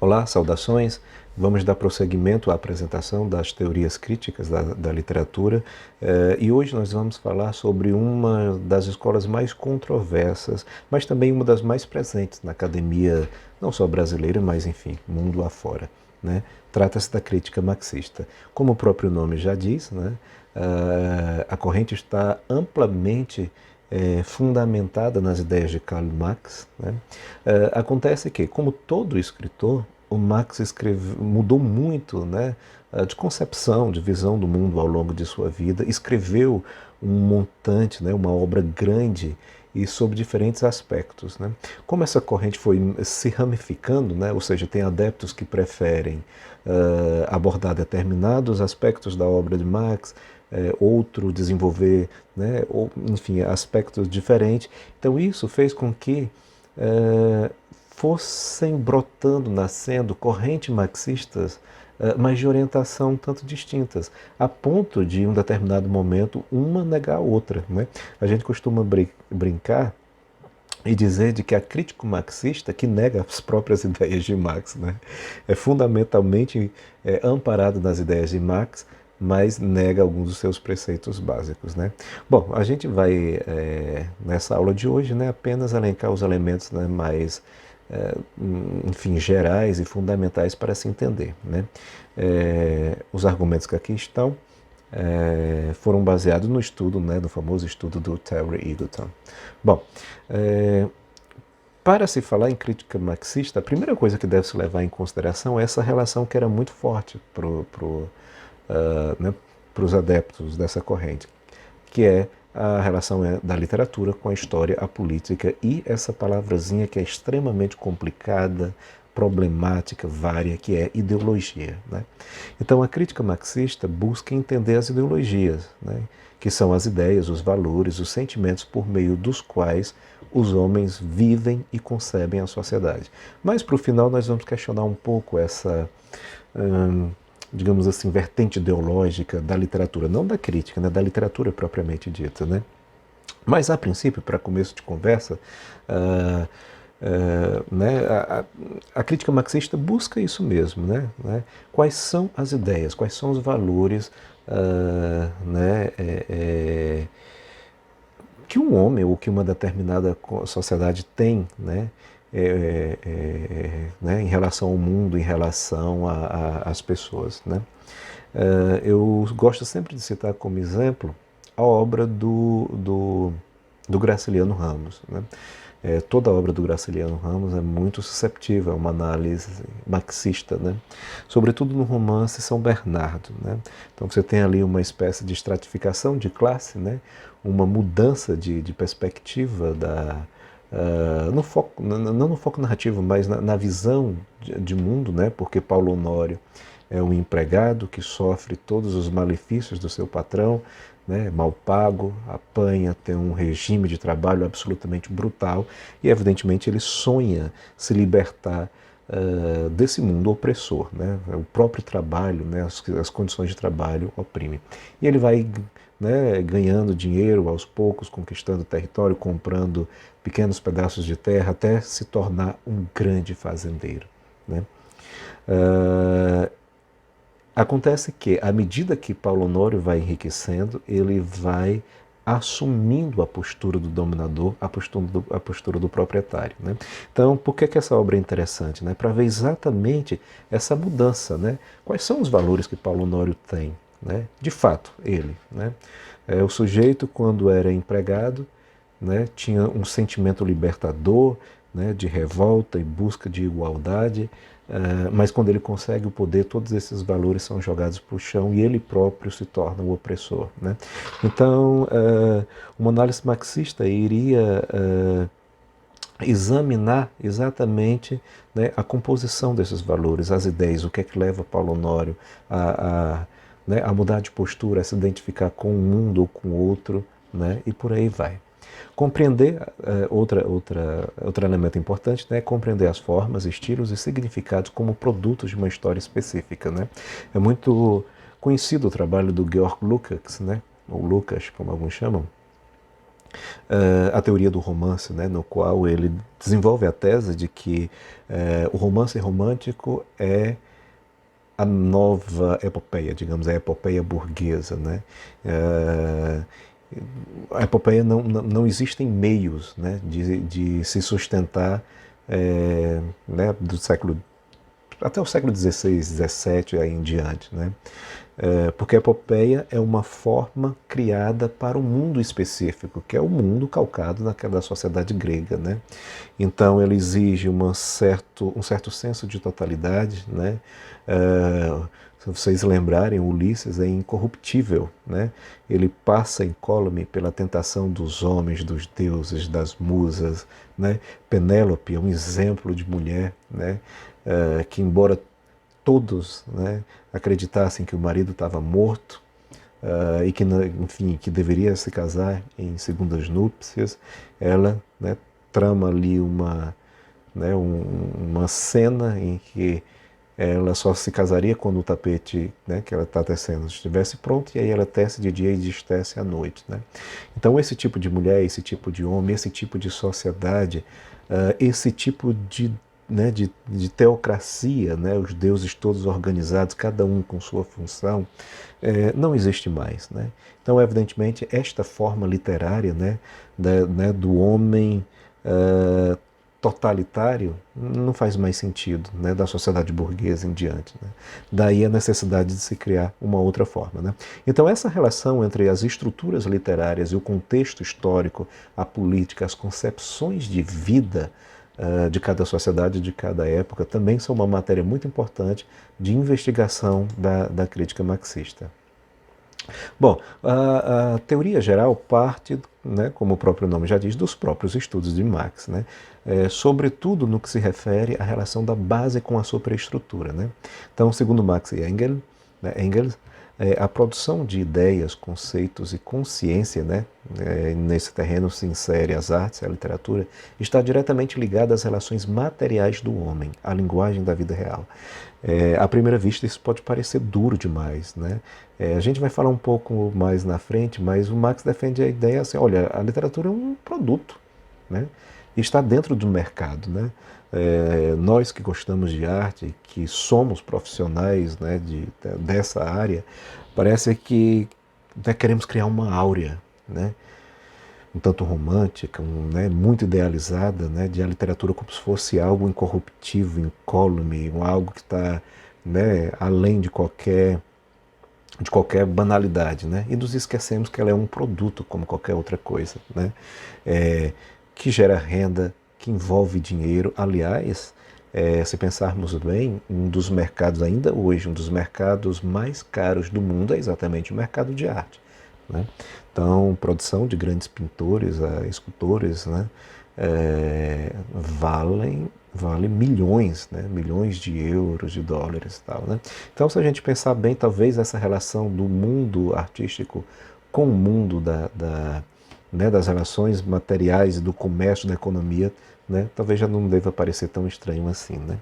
Olá, saudações. Vamos dar prosseguimento à apresentação das teorias críticas da literatura e hoje nós vamos falar sobre uma das escolas mais controversas, mas também uma das mais presentes na academia, não só brasileira, mas enfim, mundo afora, né? Trata-se da crítica marxista. Como o próprio nome já diz, né? A corrente está amplamente fundamentada nas ideias de Karl Marx, né? Acontece que, como todo escritor, o Marx mudou muito, né, de concepção, de visão do mundo ao longo de sua vida, escreveu um montante, né, uma obra grande e sobre diferentes aspectos, né? Como essa corrente foi se ramificando, né, ou seja, tem adeptos que preferem abordar determinados aspectos da obra de Marx, outro desenvolver, né, ou, enfim, aspectos diferentes. Então isso fez com que fossem brotando, nascendo correntes marxistas, mas de orientação tanto distintas, a ponto de, em um determinado momento, uma negar a outra, né? A gente costuma brincar e dizer de que a crítica marxista que nega as próprias ideias de Marx, né? É fundamentalmente amparado nas ideias de Marx, mas nega alguns dos seus preceitos básicos, né? Bom, a gente vai, nessa aula de hoje, né, apenas elencar os elementos, né, mais, enfim, gerais e fundamentais para se entender, né? Os argumentos que aqui estão foram baseados no estudo, né, no famoso estudo do Terry Eagleton. Bom, para se falar em crítica marxista, a primeira coisa que deve se levar em consideração é essa relação que era muito forte né, os adeptos dessa corrente, que é a relação da literatura com a história, a política e essa palavrazinha que é extremamente complicada, problemática, vária, que é ideologia, né? Então a crítica marxista busca entender as ideologias, né, que são as ideias, os valores, os sentimentos por meio dos quais os homens vivem e concebem a sociedade. Mas para o final nós vamos questionar um pouco essa, digamos assim, vertente ideológica da literatura, não da crítica, né, da literatura propriamente dita, né? Mas a princípio, para começo de conversa, né, a crítica marxista busca isso mesmo, né? Quais são as ideias, quais são os valores, né, que um homem ou que uma determinada sociedade tem, né, né, em relação ao mundo, em relação às pessoas, né? Eu gosto sempre de citar como exemplo a obra do Graciliano Ramos, né? Toda a obra do Graciliano Ramos é muito susceptível a uma análise marxista, né? Sobretudo no romance São Bernardo, né? Então você tem ali uma espécie de estratificação de classe, né? Uma mudança de perspectiva no foco, não no foco narrativo, mas na visão de mundo, né? Porque Paulo Honório é um empregado que sofre todos os malefícios do seu patrão, né, mal pago, apanha, tem um regime de trabalho absolutamente brutal e, evidentemente, ele sonha se libertar desse mundo opressor, né? O próprio trabalho, né, as condições de trabalho oprimem. E ele vai, né, ganhando dinheiro aos poucos, conquistando território, comprando pequenos pedaços de terra, até se tornar um grande fazendeiro, né? Acontece que, à medida que Paulo Honório vai enriquecendo, ele vai assumindo a postura do dominador, a postura do proprietário, né? Então, por que essa obra é interessante, né? Para ver exatamente essa mudança, né? Quais são os valores que Paulo Honório tem, né? De fato, ele, né? O sujeito, quando era empregado, né, tinha um sentimento libertador, né, de revolta e busca de igualdade, mas quando ele consegue o poder, todos esses valores são jogados para o chão e ele próprio se torna o opressor, né? Então, uma análise marxista iria examinar exatamente, né, a composição desses valores, as ideias, o que é que leva Paulo Honório né, a mudar de postura, a se identificar com um mundo ou com outro, né, e por aí vai. Compreender, outro elemento importante, né, é compreender as formas, estilos e significados como produtos de uma história específica, né? É muito conhecido o trabalho do Georg Lukács, né, ou Lucas, como alguns chamam, a teoria do romance, né, no qual ele desenvolve a tese de que o romance romântico é a nova epopeia, digamos, a epopeia burguesa, né? A epopeia não existem meios, né, de se sustentar, né, do século até o século XVI, XVII e aí em diante, né? Porque a epopeia é uma forma criada para um mundo específico, que é o mundo calcado naquela sociedade grega, né? Então ele exige um certo senso de totalidade, né? Se vocês lembrarem, Ulisses é incorruptível, né? Ele passa incólume pela tentação dos homens, dos deuses, das musas, né? Penélope é um exemplo de mulher, né? Que embora todos, né, acreditassem que o marido estava morto e que, enfim, que deveria se casar em segundas núpcias, ela, né, trama ali né, uma cena em que ela só se casaria quando o tapete, né, que ela está tecendo estivesse pronto, e aí ela tece de dia e destece à noite, né? Então esse tipo de mulher, esse tipo de homem, esse tipo de sociedade, esse tipo né, de teocracia, né, os deuses todos organizados, cada um com sua função, não existe mais, né? Então, evidentemente, esta forma literária, né, né, do homem totalitário não faz mais sentido, né, da sociedade burguesa em diante, né? Daí a necessidade de se criar uma outra forma, né? Então essa relação entre as estruturas literárias e o contexto histórico, a política, as concepções de vida de cada sociedade, de cada época, também são uma matéria muito importante de investigação da crítica marxista. Bom, a teoria geral parte, né, como o próprio nome já diz, dos próprios estudos de Marx, né, sobretudo no que se refere à relação da base com a superestrutura, né. Então, segundo Marx e Engels, a produção de ideias, conceitos e consciência, né, nesse terreno se insere as artes, a literatura, está diretamente ligada às relações materiais do homem, à linguagem da vida real. À primeira vista isso pode parecer duro demais, né? A gente vai falar um pouco mais na frente, mas o Marx defende a ideia assim, olha, a literatura é um produto, né? E está dentro do mercado, né? Nós que gostamos de arte, que somos profissionais, né, dessa área, parece que, né, queremos criar uma áurea, né, um tanto romântica, né, muito idealizada, né, de a literatura como se fosse algo incorruptível, incólume, algo que está, né, além de qualquer banalidade, né? E nos esquecemos que ela é um produto como qualquer outra coisa, né? Que gera renda, que envolve dinheiro. Aliás, se pensarmos bem, um dos mercados ainda hoje, um dos mercados mais caros do mundo é exatamente o mercado de arte, né? Então, produção de grandes pintores, escultores, né, vale milhões, né, milhões de euros, de dólares e tal, né? Então, se a gente pensar bem, talvez essa relação do mundo artístico com o mundo né, das relações materiais, do comércio, da economia, né, talvez já não deva parecer tão estranho assim, né?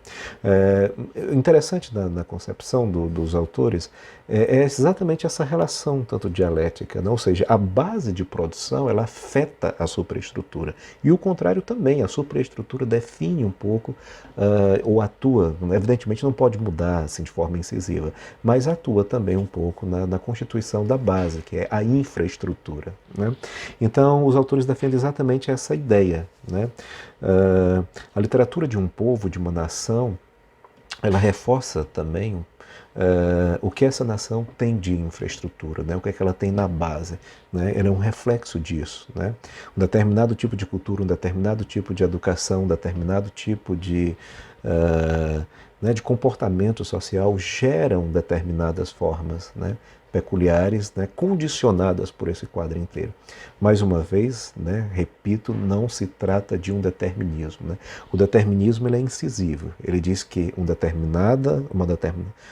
Interessante na concepção dos autores é exatamente essa relação tanto dialética, né? Ou seja, a base de produção ela afeta a superestrutura e o contrário também, a superestrutura define um pouco ou atua, evidentemente não pode mudar assim de forma incisiva, mas atua também um pouco na constituição da base, que é a infraestrutura, né? Então os autores defendem exatamente essa ideia, né? A literatura de um povo, de uma nação, ela reforça também o que essa nação tem de infraestrutura, né? O que é que ela tem na base, né? Ela é um reflexo disso, né? Um determinado tipo de cultura, um determinado tipo de educação, um determinado tipo né, de comportamento social geram determinadas formas, né, peculiares, né, condicionadas por esse quadro inteiro. Mais uma vez, né, repito, não se trata de um determinismo, né? O determinismo ele é incisivo. Ele diz que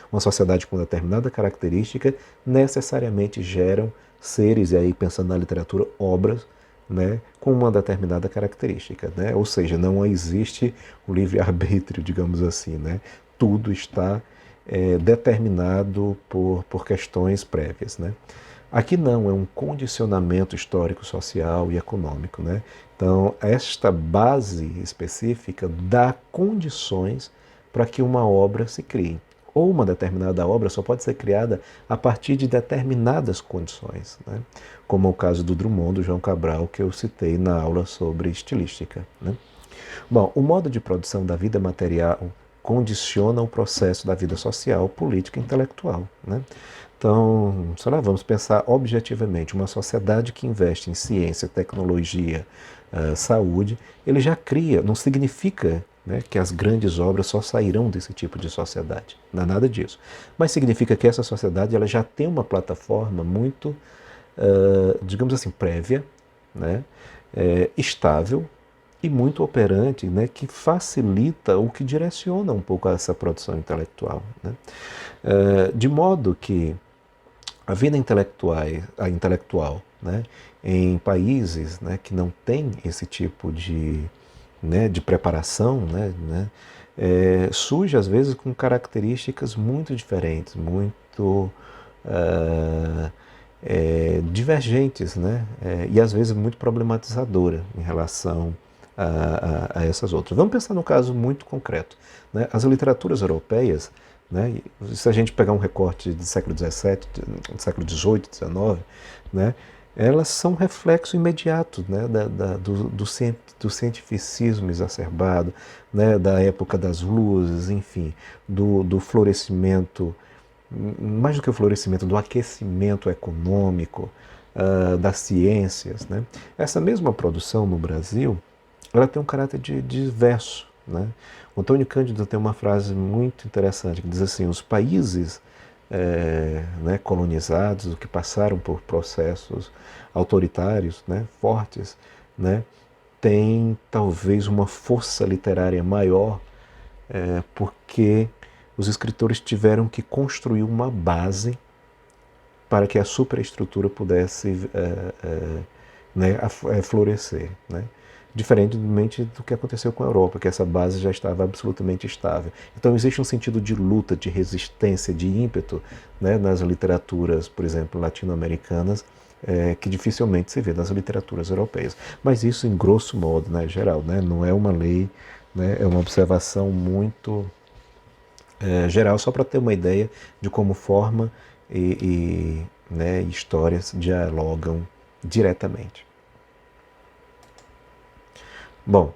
uma sociedade com determinada característica necessariamente geram seres, e aí pensando na literatura, obras, né, com uma determinada característica, né? Ou seja, não existe o livre-arbítrio, digamos assim, né? Tudo está determinado por questões prévias, né? Aqui não, é um condicionamento histórico, social e econômico, né? Então, esta base específica dá condições para que uma obra se crie. Ou uma determinada obra só pode ser criada a partir de determinadas condições, né? Como é o caso do Drummond, do João Cabral, que eu citei na aula sobre estilística, né? Bom, o modo de produção da vida material condiciona o processo da vida social, política e intelectual, né? Então, sei lá, vamos pensar objetivamente, uma sociedade que investe em ciência, tecnologia, saúde, ele já cria, não significa, né, que as grandes obras só sairão desse tipo de sociedade, não é nada disso. Mas significa que essa sociedade ela já tem uma plataforma muito, digamos assim, prévia, né, estável e muito operante, né, que facilita ou que direciona um pouco essa produção intelectual, né? De modo que a vida intelectual, né, em países, né, que não tem esse tipo de preparação, surge às vezes com características muito diferentes, muito divergentes, né, e às vezes muito problematizadora em relação a essas outras. Vamos pensar num caso muito concreto, né? As literaturas europeias, né, se a gente pegar um recorte do século XVII, do século XVIII, XIX, né, elas são reflexo imediato, né, do cientificismo exacerbado, né, da época das luzes, enfim, do florescimento, mais do que o florescimento, do aquecimento econômico, das ciências, né? Essa mesma produção no Brasil, ela tem um caráter de diverso, né? O Antônio Cândido tem uma frase muito interessante que diz assim: os países né, colonizados, que passaram por processos autoritários, né, fortes, né, têm talvez uma força literária maior, porque os escritores tiveram que construir uma base para que a superestrutura pudesse né, florescer, né? Diferentemente do que aconteceu com a Europa, que essa base já estava absolutamente estável. Então existe um sentido de luta, de resistência, de ímpeto, né, nas literaturas, por exemplo, latino-americanas, que dificilmente se vê nas literaturas europeias. Mas isso em grosso modo, né, geral, né, não é uma lei, né, é uma observação muito geral, só para ter uma ideia de como forma né, histórias dialogam diretamente. Bom,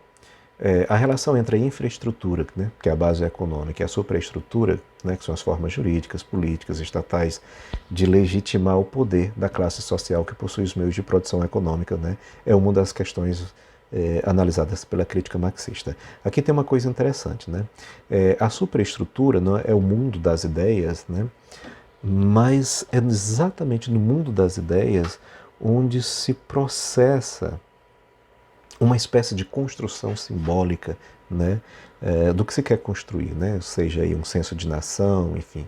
a relação entre a infraestrutura, né, que é a base econômica, e a superestrutura, né, que são as formas jurídicas, políticas, estatais, de legitimar o poder da classe social que possui os meios de produção econômica, né, é uma das questões analisadas pela crítica marxista. Aqui tem uma coisa interessante, né? A superestrutura não é o mundo das ideias, né? Mas é exatamente no mundo das ideias onde se processa uma espécie de construção simbólica, né, do que se quer construir, né, seja aí um senso de nação, enfim,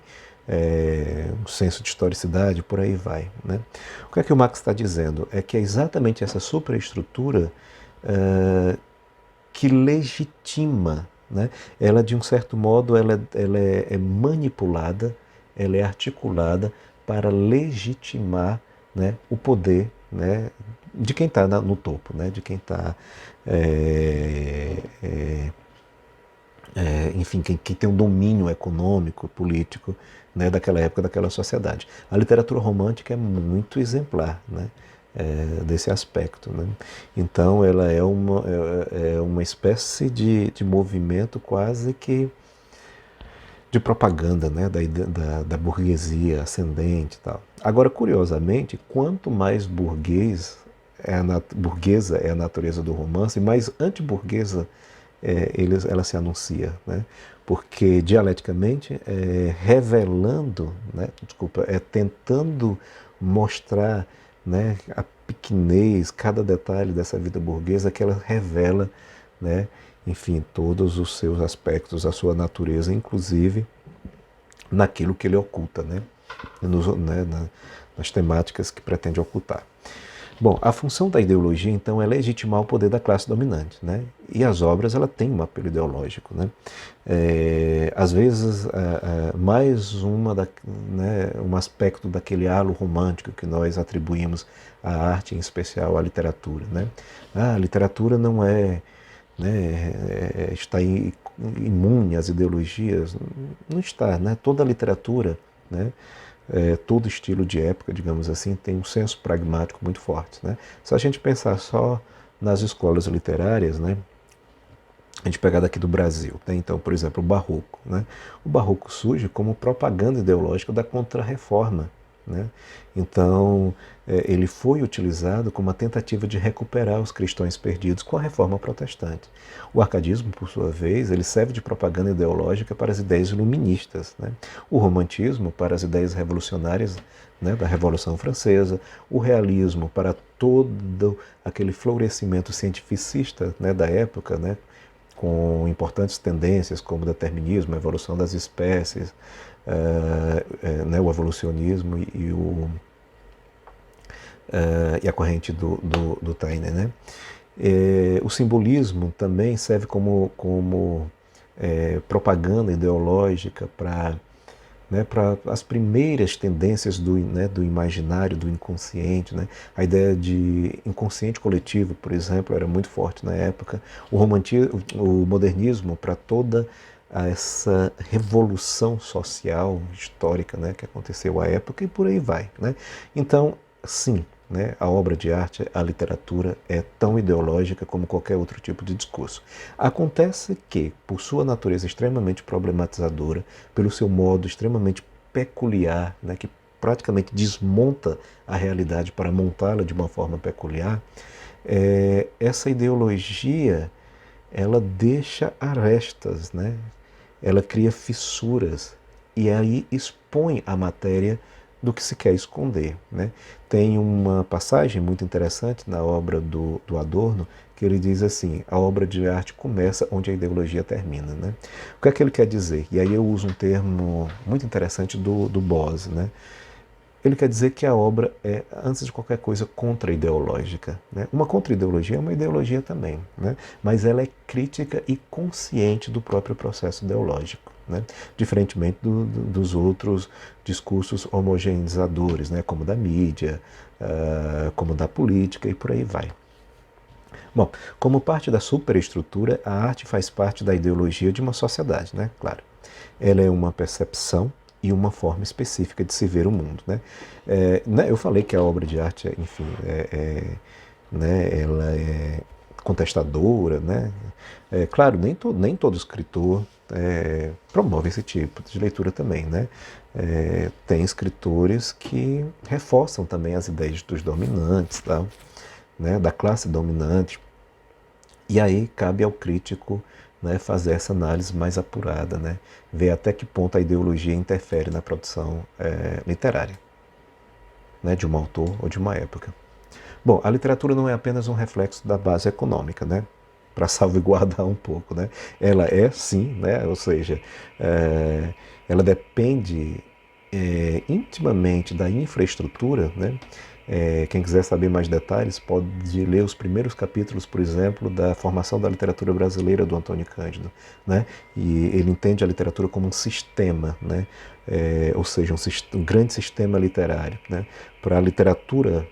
um senso de historicidade, por aí vai, né. O que é que o Marx está dizendo? É que é exatamente essa superestrutura que legitima, né, ela de um certo modo ela é manipulada, ela é articulada para legitimar, né, o poder, né, de quem está no topo, né, de quem está, enfim, quem tem um domínio econômico, político, né, daquela época, daquela sociedade. A literatura romântica é muito exemplar, né, desse aspecto, né? Então ela é uma espécie de movimento quase que de propaganda, né, da burguesia ascendente e tal. Agora, curiosamente, quanto mais burguesa é a natureza do romance, mais antiburguesa ela se anuncia, né? Porque dialeticamente revelando, né, desculpa, tentando mostrar, né, a pequenez, cada detalhe dessa vida burguesa que ela revela, né, enfim, todos os seus aspectos, a sua natureza, inclusive naquilo que ele oculta, né, nas temáticas que pretende ocultar. Bom, a função da ideologia, então, é legitimar o poder da classe dominante, né? E as obras, ela tem um apelo ideológico, né? Às vezes, mais né, um aspecto daquele halo romântico que nós atribuímos à arte, em especial à literatura, né? A literatura não é, né, está imune às ideologias, não está, né? Toda a literatura, né? Todo estilo de época, digamos assim, tem um senso pragmático muito forte, né? Se a gente pensar só nas escolas literárias, né? A gente pegar daqui do Brasil, né? Então, por exemplo, o Barroco, né? O Barroco surge como propaganda ideológica da Contra-Reforma, né? Então, ele foi utilizado como uma tentativa de recuperar os cristãos perdidos com a Reforma Protestante. O arcadismo, por sua vez, ele serve de propaganda ideológica para as ideias iluministas, né? O romantismo para as ideias revolucionárias, né, da Revolução Francesa, o realismo para todo aquele florescimento cientificista, né, da época, né, com importantes tendências como o determinismo, a evolução das espécies, né, o evolucionismo e a corrente do Taine, né? O simbolismo também serve como propaganda ideológica para, né, para as primeiras tendências né, do imaginário, do inconsciente. Né? A ideia de inconsciente coletivo, por exemplo, era muito forte na época. O modernismo para toda essa revolução social histórica, né, que aconteceu à época, e por aí vai. Né? Então, sim, né, a obra de arte, a literatura é tão ideológica como qualquer outro tipo de discurso. Acontece que, por sua natureza extremamente problematizadora, pelo seu modo extremamente peculiar, né, que praticamente desmonta a realidade para montá-la de uma forma peculiar, essa ideologia ela deixa arestas, né? Ela cria fissuras e aí expõe a matéria do que se quer esconder. Né? Tem uma passagem muito interessante na obra do Adorno que ele diz assim: a obra de arte começa onde a ideologia termina. Né? O que é que ele quer dizer? E aí eu uso um termo muito interessante do Bose. Né? Ele quer dizer que a obra é, antes de qualquer coisa, contra-ideológica. Né? Uma contra-ideologia é uma ideologia também, né? Mas ela é crítica e consciente do próprio processo ideológico. Né? Diferentemente dos outros discursos homogeneizadores, né? Como da mídia, como da política e por aí vai. Bom, como parte da superestrutura, a arte faz parte da ideologia de uma sociedade, né? Claro. Ela é uma percepção e uma forma específica de se ver o mundo, né? Né, eu falei que a obra de arte, enfim, né, ela é contestadora, né? Claro, nem todo escritor promove esse tipo de leitura também, né? Tem escritores que reforçam também as ideias dos dominantes, tal, né, da classe dominante. E aí cabe ao crítico, né, fazer essa análise mais apurada, né, ver até que ponto a ideologia interfere na produção literária, né, de um autor ou de uma época. Bom, a literatura não é apenas um reflexo da base econômica, né, para salvaguardar um pouco, né, ela é sim, né, ou seja, ela depende intimamente da infraestrutura, né. Quem quiser saber mais detalhes pode ler os primeiros capítulos, por exemplo, da formação da literatura brasileira do Antônio Cândido, né? E ele entende a literatura como um sistema, né? Ou seja, um grande sistema literário, né? Para a literatura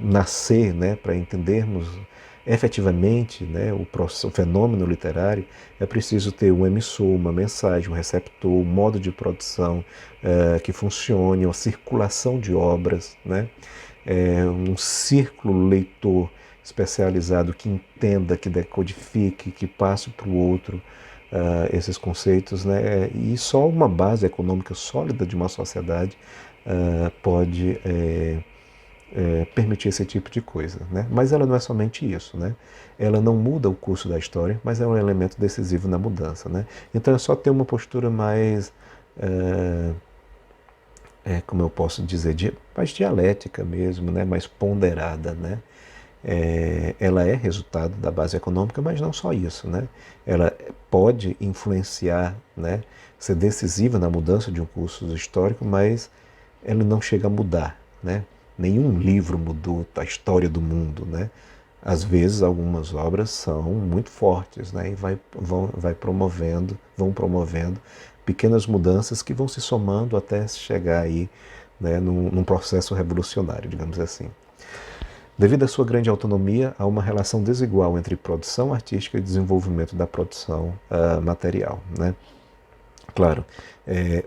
nascer, né? Para entendermos efetivamente, né, o fenômeno literário, é preciso ter um emissor, uma mensagem, um receptor, um modo de produção que funcione, uma circulação de obras, né, um círculo leitor especializado que entenda, que decodifique, que passe para o outro esses conceitos. Né, e só uma base econômica sólida de uma sociedade pode permitir esse tipo de coisa. Né? Mas ela não é somente isso. Né? Ela não muda o curso da história, mas é um elemento decisivo na mudança. Né? Então é só ter uma postura mais, como eu posso dizer, mais dialética mesmo, né? Mais ponderada. Né? Ela é resultado da base econômica, mas não só isso. Né? Ela pode influenciar, né? Ser decisiva na mudança de um curso histórico, mas ela não chega a mudar. Né? Nenhum livro mudou a história do mundo, né? Às vezes algumas obras são muito fortes, né? E vão promovendo pequenas mudanças que vão se somando até chegar aí, né, num processo revolucionário, digamos assim. Devido à sua grande autonomia, há uma relação desigual entre produção artística e desenvolvimento da produção material, né? Claro,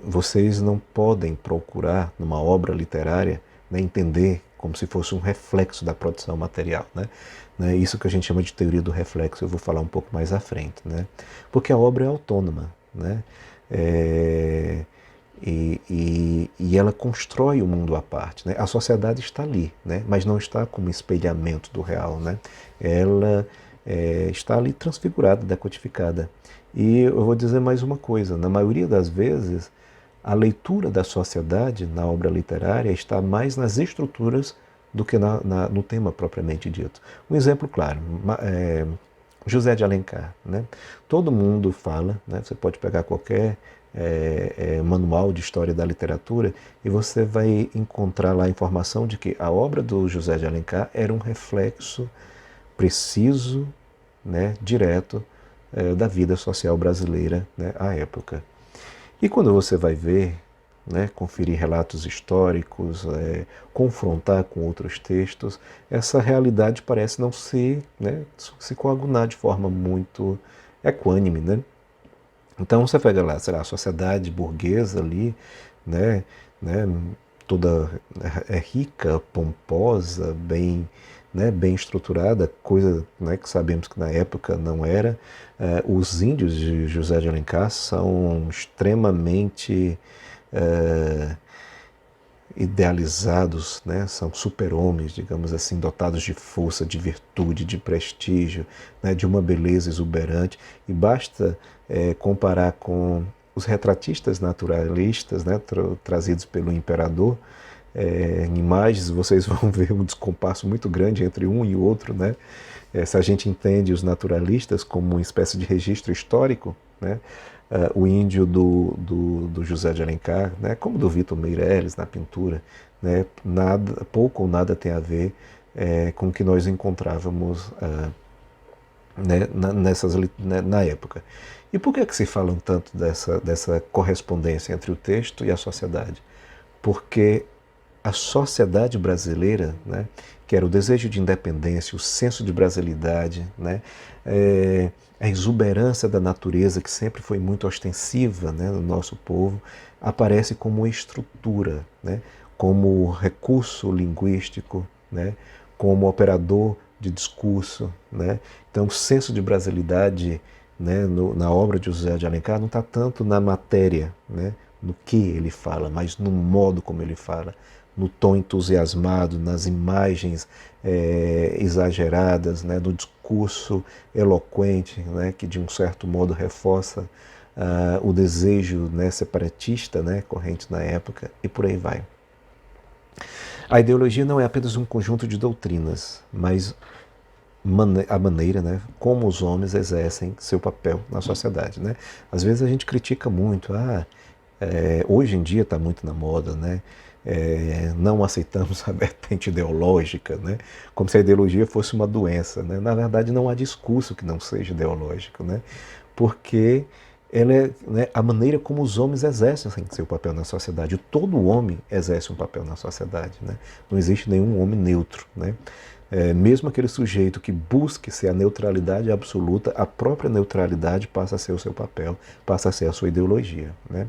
vocês não podem procurar, numa obra literária, né, entender como se fosse um reflexo da produção material, né? Isso que a gente chama de teoria do reflexo, eu vou falar um pouco mais à frente, né? Porque a obra é autônoma, né? É, e ela constrói o mundo à parte, né? A sociedade está ali, né? Mas não está como espelhamento do real, né? Ela está ali transfigurada, decodificada. E eu vou dizer mais uma coisa, na maioria das vezes, a leitura da sociedade na obra literária está mais nas estruturas do que no tema propriamente dito. Um exemplo claro, José de Alencar, né? Todo mundo fala, né? Você pode pegar qualquer manual de história da literatura e você vai encontrar lá a informação de que a obra do José de Alencar era um reflexo preciso, né, direto da vida social brasileira, né, à época. E quando você vai ver, né, conferir relatos históricos, confrontar com outros textos, essa realidade parece não né, se coagunar de forma muito equânime, né? Então você pega lá, sei lá, a sociedade burguesa ali, né, né, toda rica, pomposa, bem, né, bem estruturada, coisa, né, que sabemos que na época não era. Os índios de José de Alencar são extremamente idealizados, né? São super-homens, digamos assim, dotados de força, de virtude, de prestígio, né? De uma beleza exuberante. E basta comparar com os retratistas naturalistas, né? Trazidos pelo imperador, em imagens vocês vão ver um descompasso muito grande entre um e outro, né? Se a gente entende os naturalistas como uma espécie de registro histórico, né? O índio do José de Alencar, né? Como do Vitor Meirelles na pintura, né? Nada, pouco ou nada tem a ver com o que nós encontrávamos né? Na época. E por que se falam tanto dessa correspondência entre o texto e a sociedade? Porque a sociedade brasileira, né, que era o desejo de independência, o senso de brasilidade, né, a exuberância da natureza, que sempre foi muito ostensiva, né, no nosso povo, aparece como estrutura, né, como recurso linguístico, né, como operador de discurso. Né. Então, o senso de brasilidade, né, na obra de José de Alencar não está tanto na matéria, né, no que ele fala, mas no modo como ele fala, no tom entusiasmado, nas imagens exageradas, né, no discurso eloquente, né, que de um certo modo reforça o desejo, né, separatista, né, corrente na época, e por aí vai. A ideologia não é apenas um conjunto de doutrinas, mas a maneira, né, como os homens exercem seu papel na sociedade, né? Às vezes a gente critica muito, hoje em dia está muito na moda, né? Não aceitamos a vertente ideológica, né? Como se a ideologia fosse uma doença, né? Na verdade, não há discurso que não seja ideológico, né? Porque ela é, né, a maneira como os homens exercem seu papel na sociedade. Todo homem exerce um papel na sociedade, né? Não existe nenhum homem neutro, né? Mesmo aquele sujeito que busque ser a neutralidade absoluta, a própria neutralidade passa a ser o seu papel, passa a ser a sua ideologia, né?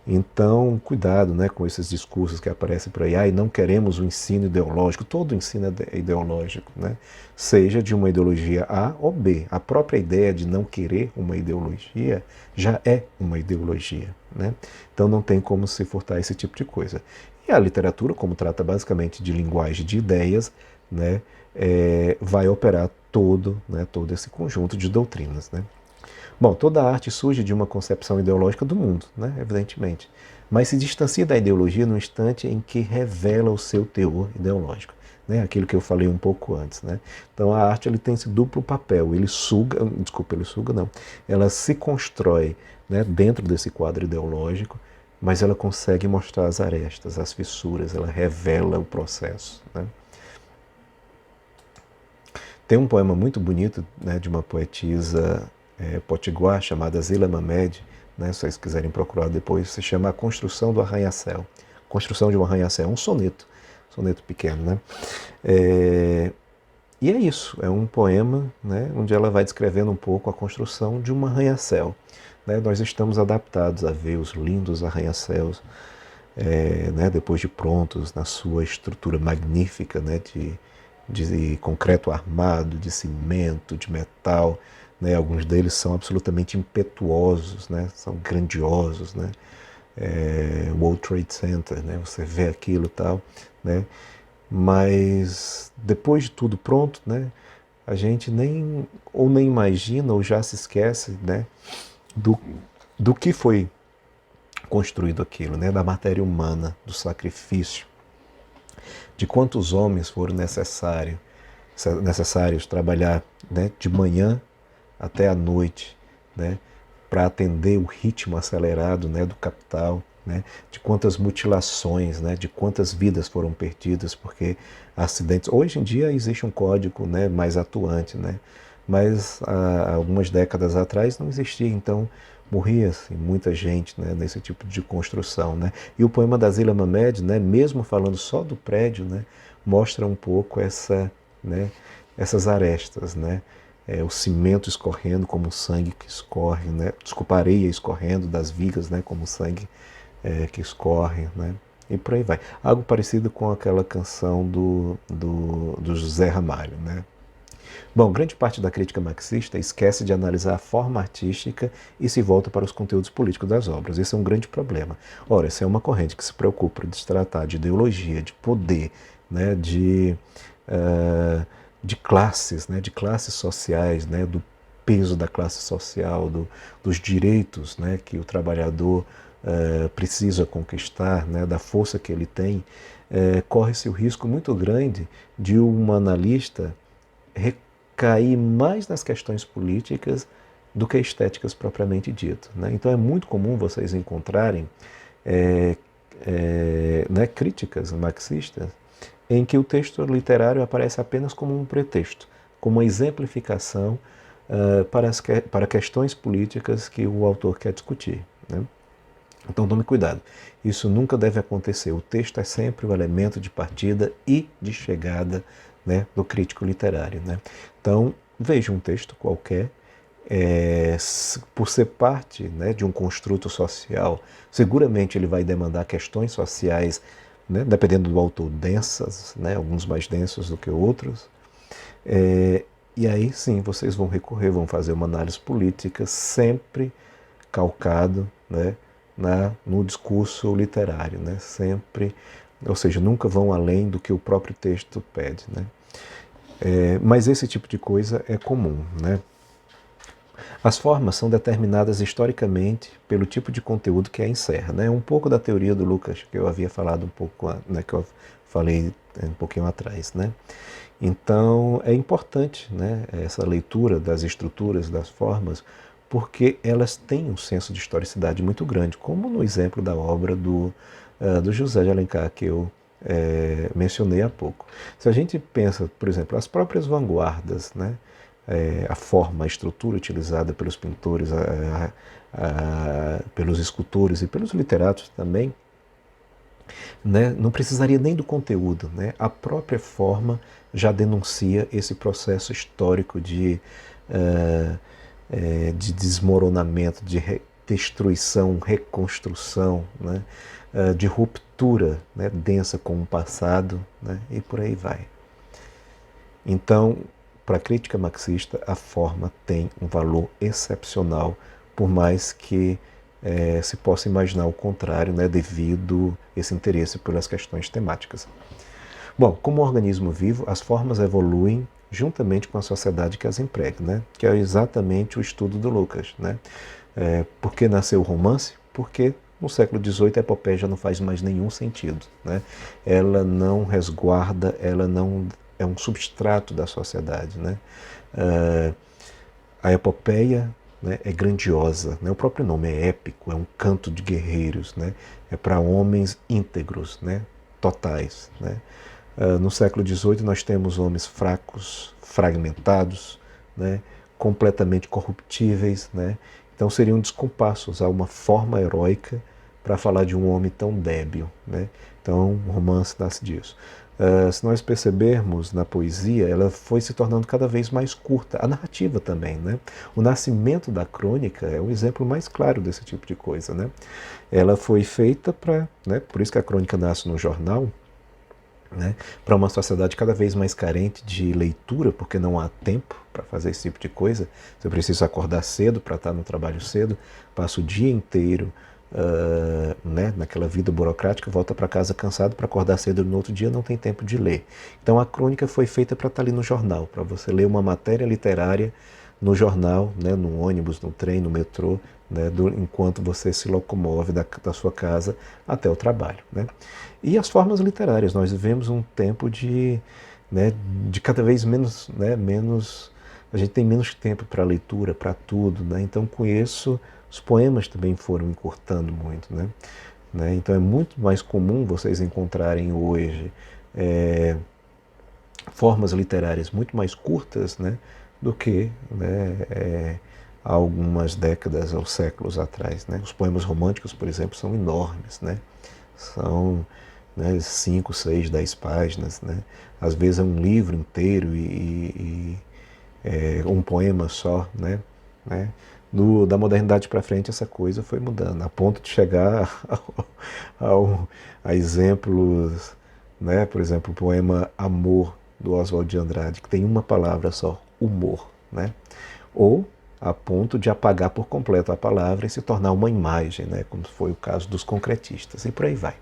Então, cuidado, né, com esses discursos que aparecem por aí. E não queremos o ensino ideológico. Todo ensino é ideológico, né? Seja de uma ideologia A ou B. A própria ideia de não querer uma ideologia já é uma ideologia, né? Então não tem como se furtar esse tipo de coisa. E a literatura, como trata basicamente de linguagem de ideias, né, vai operar né, todo esse conjunto de doutrinas, né? Bom, toda arte surge de uma concepção ideológica do mundo, né, evidentemente, mas se distancia da ideologia no instante em que revela o seu teor ideológico, né, aquilo que eu falei um pouco antes, né? Então a arte ele tem esse duplo papel, ele suga não, ela se constrói, né, dentro desse quadro ideológico, mas ela consegue mostrar as arestas, as fissuras, ela revela o processo, né? Tem um poema muito bonito, né, de uma poetisa potiguar chamada Zila Mamed, né, se vocês quiserem procurar depois, se chama A Construção do Arranha-Céu. Construção de um Arranha-Céu, um soneto pequeno, né? E é isso, é um poema, né, onde ela vai descrevendo um pouco a construção de um arranha-céu. Né? Nós estamos adaptados a ver os lindos arranha-céus, né, depois de prontos, na sua estrutura magnífica, né, de concreto armado, de cimento, de metal. Né? Alguns deles são absolutamente impetuosos, né? São grandiosos. Né? World Trade Center, né? Você vê aquilo e tal, né? Mas depois de tudo pronto, né, a gente nem imagina ou já se esquece, né, do que foi construído aquilo, né, da matéria humana, do sacrifício, de quantos homens foram necessários trabalhar, né, de manhã até à noite, né, para atender o ritmo acelerado, né, do capital, né, de quantas mutilações, né, de quantas vidas foram perdidas porque acidentes. Hoje em dia existe um código, né, mais atuante, né, mas há algumas décadas atrás não existia, então morria assim, muita gente, né, nesse tipo de construção. Né. E o poema da Zila Mamed, né, mesmo falando só do prédio, né, mostra um pouco né, essas arestas, né, o cimento escorrendo como o sangue que escorre, né? Desculpa, a areia escorrendo das vigas, né? Como o sangue que escorre, né? E por aí vai. Algo parecido com aquela canção do José Ramalho, né? Bom, grande parte da crítica marxista esquece de analisar a forma artística e se volta para os conteúdos políticos das obras. Esse é um grande problema. Ora, essa é uma corrente que se preocupa de se tratar de ideologia, de poder, né? De classes, né, de classes sociais, né, do peso da classe social, dos direitos, né, que o trabalhador precisa conquistar, né, da força que ele tem, corre-se o risco muito grande de um analista recair mais nas questões políticas do que estéticas propriamente dito. Né? Então é muito comum vocês encontrarem né, críticas marxistas em que o texto literário aparece apenas como um pretexto, como uma exemplificação para questões políticas que o autor quer discutir. Né? Então tome cuidado, isso nunca deve acontecer. O texto é sempre o elemento de partida e de chegada, né, do crítico literário. Né? Então veja um texto qualquer, por ser parte, né, de um construto social, seguramente ele vai demandar questões sociais, né, dependendo do autor, densas, né, alguns mais densos do que outros. E aí sim vocês vão recorrer, vão fazer uma análise política sempre calcado, né, no discurso literário, né, sempre, ou seja, nunca vão além do que o próprio texto pede. Né. Mas esse tipo de coisa é comum. Né. As formas são determinadas historicamente pelo tipo de conteúdo que a encerra. Né? Um pouco da teoria do Lucas, que eu havia falado um pouco, né, que eu falei um pouquinho atrás. Né? Então, é importante, né, essa leitura das estruturas, das formas, porque elas têm um senso de historicidade muito grande, como no exemplo da obra do José de Alencar, que eu mencionei há pouco. Se a gente pensa, por exemplo, as próprias vanguardas, né, a forma, a estrutura utilizada pelos pintores, pelos escultores e pelos literatos também, né, não precisaria nem do conteúdo. Né? A própria forma já denuncia esse processo histórico de desmoronamento, de destruição, reconstrução, né? De ruptura, né, densa com o passado, né? E por aí vai. Então, para a crítica marxista, a forma tem um valor excepcional, por mais que se possa imaginar o contrário, né, devido esse interesse pelas questões temáticas. Bom, como organismo vivo, as formas evoluem juntamente com a sociedade que as emprega, né, que é exatamente o estudo do Lucas. Né. Por que nasceu o romance? Porque no século XVIII a epopeia já não faz mais nenhum sentido. Né. Ela não resguarda, ela não é um substrato da sociedade. Né? A epopeia, né, é grandiosa, né? O próprio nome é épico, é um canto de guerreiros, né? É para homens íntegros, né? Totais, né? No século XVIII nós temos homens fracos, fragmentados, né? Completamente corruptíveis, né? Então seria um descompasso usar uma forma heróica para falar de um homem tão débil, né? Então o romance nasce disso. Se nós percebermos na poesia, ela foi se tornando cada vez mais curta. A narrativa também, né? O nascimento da crônica é o exemplo mais claro desse tipo de coisa, né? Ela foi feita para, né? Por isso que a crônica nasce no jornal, né? Para uma sociedade cada vez mais carente de leitura, porque não há tempo para fazer esse tipo de coisa. Você precisa acordar cedo para estar no trabalho cedo, passa o dia inteiro né, naquela vida burocrática, volta para casa cansado para acordar cedo no outro dia, não tem tempo de ler. Então a crônica foi feita para estar ali no jornal, para você ler uma matéria literária no jornal, né, no ônibus, no trem, no metrô, né, enquanto você se locomove da sua casa até o trabalho, né? E as formas literárias, nós vivemos um tempo né, de cada vez menos, né, a gente tem menos tempo para leitura, para tudo, né? Então com isso os poemas também foram encurtando muito, né? Então é muito mais comum vocês encontrarem hoje formas literárias muito mais curtas, né, do que, né, há algumas décadas ou séculos atrás, né? Os poemas românticos, por exemplo, são enormes, né? São, né, 5, 6, 10 páginas, né? Às vezes é um livro inteiro um poema só, né? Da modernidade para frente essa coisa foi mudando, a ponto de chegar a exemplos, né? Por exemplo, o poema Amor, do Oswald de Andrade, que tem uma palavra só, humor, né? Ou a ponto de apagar por completo a palavra e se tornar uma imagem, né? Como foi o caso dos concretistas, e por aí vai.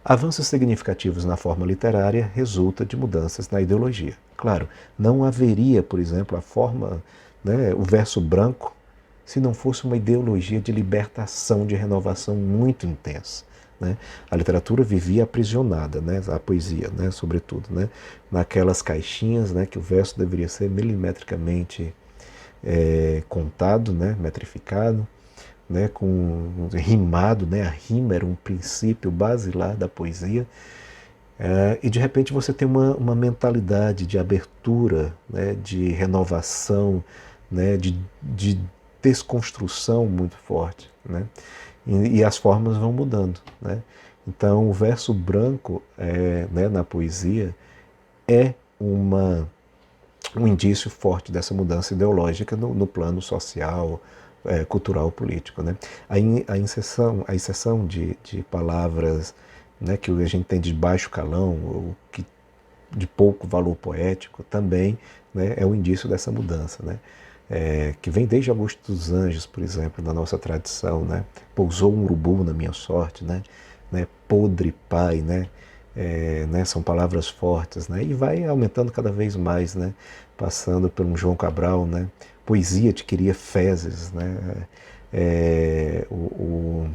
Avanços significativos na forma literária resulta de mudanças na ideologia. Claro, não haveria, por exemplo, a forma, né, o verso branco, se não fosse uma ideologia de libertação, de renovação muito intensa, né? A literatura vivia aprisionada, né, a poesia, né, sobretudo, né, naquelas caixinhas, né, que o verso deveria ser milimetricamente contado, né, metrificado, né, rimado, né, a rima era um princípio basilar da poesia, e de repente você tem uma mentalidade de abertura, né, de renovação, né, de desconstrução muito forte, né, e as formas vão mudando, né. Então o verso branco né, na poesia é um indício forte dessa mudança ideológica no plano social, cultural, político, né? A inserção de palavras, né, que a gente tem de baixo calão, ou de pouco valor poético, também, né, é um indício dessa mudança, né? Que vem desde Augusto dos Anjos, por exemplo, na nossa tradição, né? Pousou um urubu na minha sorte, né? Podre pai, né? São palavras fortes, né? E vai aumentando cada vez mais, né? Passando por um João Cabral, né? Poesia te queria fezes, né? O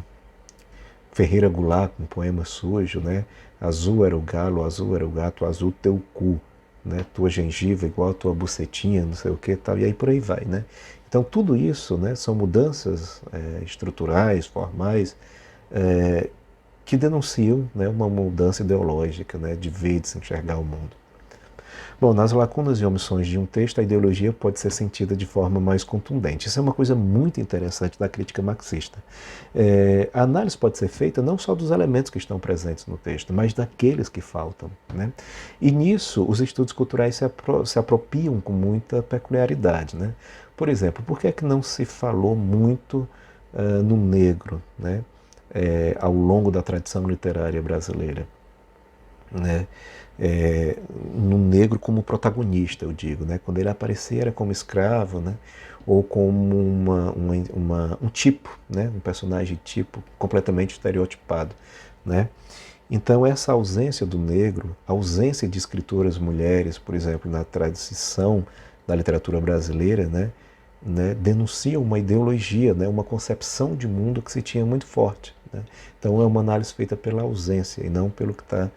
Ferreira Goulart, com um poema sujo, né? Azul era o galo, azul era o gato, azul teu cu, né? Tua gengiva igual a tua bucetinha, não sei o que, tal, e aí por aí vai, né? Então tudo isso, né, são mudanças estruturais, formais, que denunciam, né, uma mudança ideológica, né, de ver, de se enxergar o mundo. Bom, nas lacunas e omissões de um texto, a ideologia pode ser sentida de forma mais contundente. Isso é uma coisa muito interessante da crítica marxista. A análise pode ser feita não só dos elementos que estão presentes no texto, mas daqueles que faltam, né? E nisso, os estudos culturais se apropriam com muita peculiaridade, né? Por exemplo, por que é que não se falou muito no negro, né? Ao longo da tradição literária brasileira, né? No negro como protagonista, eu digo, né? Quando ele aparecia era como escravo, né? Ou como um tipo, né? Um personagem tipo completamente estereotipado, né? Então essa ausência do negro, a ausência de escritoras mulheres, por exemplo, na tradição da literatura brasileira, denuncia uma ideologia, né? Uma concepção de mundo que se tinha muito forte, né? Então é uma análise feita pela ausência e não pelo que está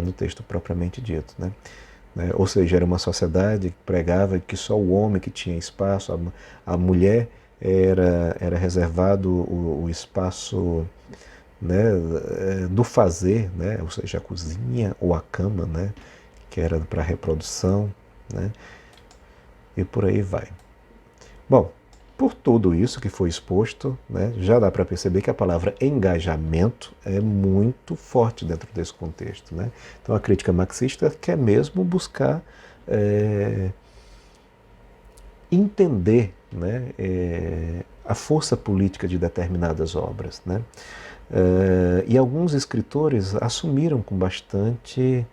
no texto propriamente dito, né? Ou seja, era uma sociedade que pregava que só o homem que tinha espaço, a mulher era reservado o espaço, né, do fazer, né, ou seja, a cozinha ou a cama, né, que era para reprodução, né, e por aí vai. Bom, por tudo isso que foi exposto, né, já dá para perceber que a palavra engajamento é muito forte dentro desse contexto, né? Então a crítica marxista quer mesmo buscar entender, né, a força política de determinadas obras, né? E alguns escritores assumiram com bastante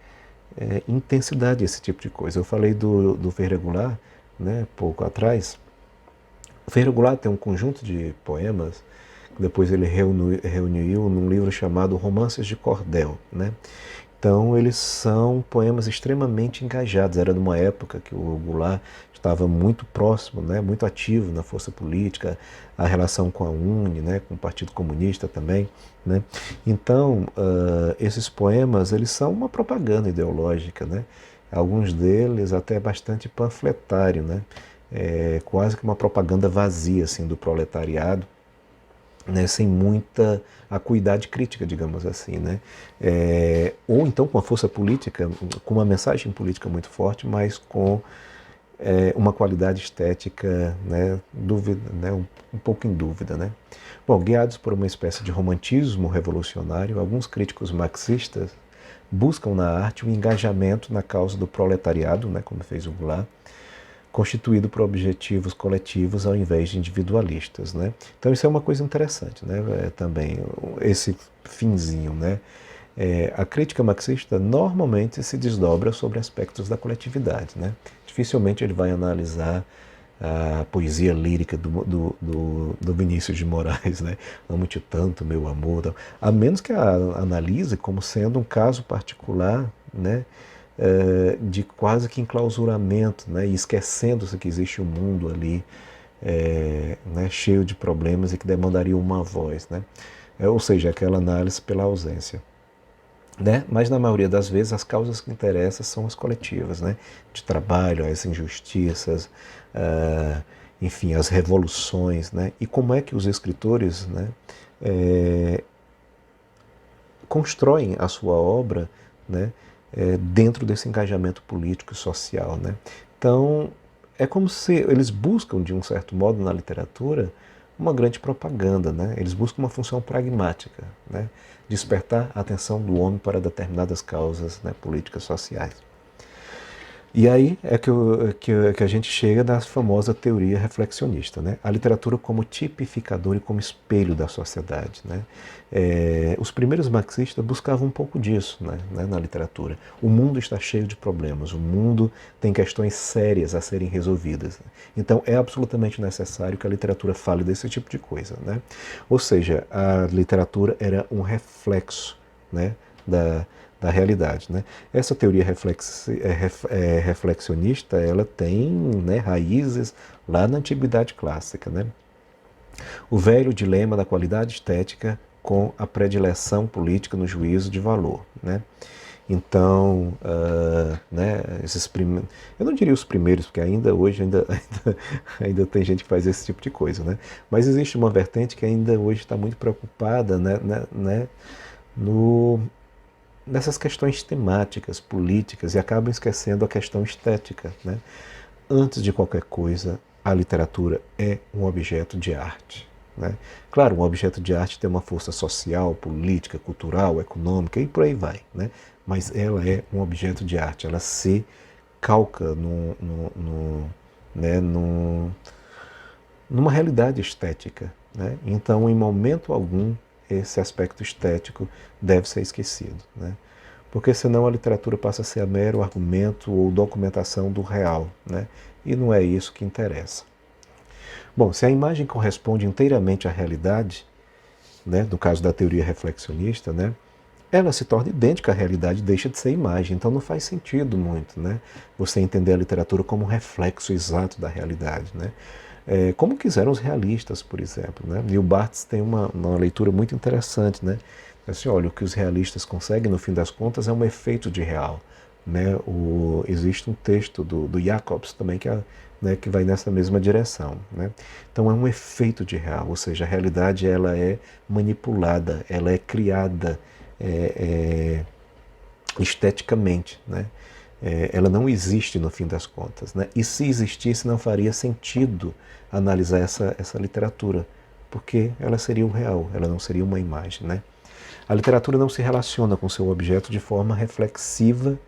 intensidade esse tipo de coisa. Eu falei do Ferreira Goulart, né, pouco atrás. O Ferreira Goulart tem um conjunto de poemas que depois ele reuniu num livro chamado Romances de Cordel, né? Então eles são poemas extremamente engajados. Era numa época que o Goulart estava muito próximo, né, muito ativo na força política, a relação com a UNE, né, com o Partido Comunista também, né? Então esses poemas eles são uma propaganda ideológica, né? Alguns deles até bastante panfletário, né? Quase que uma propaganda vazia assim do proletariado, né, sem muita acuidade crítica, digamos assim, né? Ou então com uma força política, com uma mensagem política muito forte, mas com uma qualidade estética, né, um pouco em dúvida, né? Bom, guiados por uma espécie de romantismo revolucionário, alguns críticos marxistas buscam na arte o engajamento na causa do proletariado, né, como fez o Goulart, constituído por objetivos coletivos ao invés de individualistas, né? Então isso é uma coisa interessante, né? Também esse finzinho, né? A crítica marxista normalmente se desdobra sobre aspectos da coletividade, né? Dificilmente ele vai analisar a poesia lírica do Vinícius de Moraes, né? Amo-te tanto, meu amor, a menos que a analise como sendo um caso particular, né? De quase que enclausuramento, né, e esquecendo-se que existe um mundo ali né, cheio de problemas e que demandaria uma voz, né? Ou seja, aquela análise pela ausência. Né? Mas na maioria das vezes as causas que interessam são as coletivas, né? De trabalho, as injustiças, enfim, as revoluções, né? E como é que os escritores, né, constroem a sua obra, né, dentro desse engajamento político e social, né? Então, é como se eles buscam, de um certo modo, na literatura, uma grande propaganda, né? Eles buscam uma função pragmática, né? Despertar a atenção do homem para determinadas causas, né, políticas sociais. E aí é que a gente chega na famosa teoria reflexionista, né? A literatura como tipificador e como espelho da sociedade, né? Os primeiros marxistas buscavam um pouco disso, né, na literatura. O mundo está cheio de problemas, o mundo tem questões sérias a serem resolvidas. Então é absolutamente necessário que a literatura fale desse tipo de coisa, né? Ou seja, a literatura era um reflexo, né, da realidade, né? Essa teoria reflexionista, ela tem, né, raízes lá na Antiguidade Clássica, né? O velho dilema da qualidade estética com a predileção política no juízo de valor, né? Então, né, eu não diria os primeiros, porque ainda hoje ainda tem gente que faz esse tipo de coisa, né? Mas existe uma vertente que ainda hoje está muito preocupada, né, no nessas questões temáticas, políticas, e acabam esquecendo a questão estética, né? Antes de qualquer coisa, a literatura é um objeto de arte, né? Claro, um objeto de arte tem uma força social, política, cultural, econômica e por aí vai, né? Mas ela é um objeto de arte, ela se calca né, numa realidade estética, né? Então, em momento algum, esse aspecto estético deve ser esquecido, né? Porque senão a literatura passa a ser mero argumento ou documentação do real, né? E não é isso que interessa. Bom, se a imagem corresponde inteiramente à realidade, né, no caso da teoria reflexionista, né, ela se torna idêntica à realidade e deixa de ser imagem. Então não faz sentido muito, né, você entender a literatura como um reflexo exato da realidade, né? Como quiseram os realistas, por exemplo, né? E o Barthes tem uma leitura muito interessante, né? Assim, olha, o que os realistas conseguem, no fim das contas, é um efeito de real, né? Existe um texto do Jacobs também que né, que vai nessa mesma direção, né? Então é um efeito de real, ou seja, a realidade ela é manipulada, ela é criada esteticamente, né? Ela não existe no fim das contas, né? E se existisse não faria sentido analisar essa literatura, porque ela seria o real, ela não seria uma imagem, né? A literatura não se relaciona com seu objeto de forma reflexiva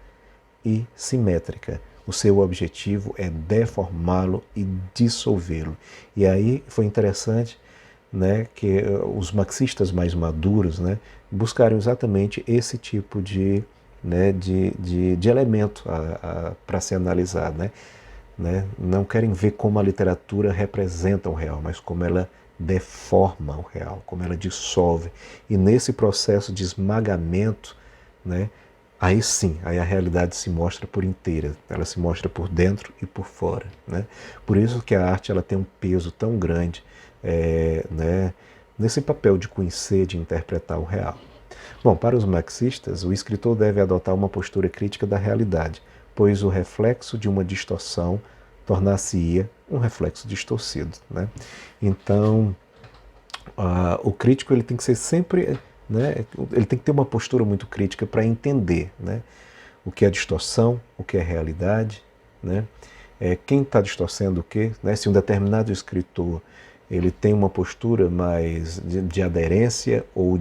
e simétrica. O seu objetivo é deformá-lo e dissolvê-lo. E aí foi interessante, né, que os marxistas mais maduros, né, buscaram exatamente esse tipo de elemento para se analisar. Né? Não querem ver como a literatura representa o real, mas como ela deforma o real, como ela dissolve. E nesse processo de esmagamento, né, aí sim, aí a realidade se mostra por inteira, ela se mostra por dentro e por fora. Né? Por isso que a arte ela tem um peso tão grande né, nesse papel de conhecer, de interpretar o real. Bom, para os marxistas, o escritor deve adotar uma postura crítica da realidade, pois o reflexo de uma distorção tornar-se-ia um reflexo distorcido. Né? Então, o crítico ele tem que ser sempre, né, ele tem que ter uma postura muito crítica para entender, né, o que é distorção, o que é realidade, né, quem está distorcendo o quê, né, se um determinado escritor ele tem uma postura mais de aderência ou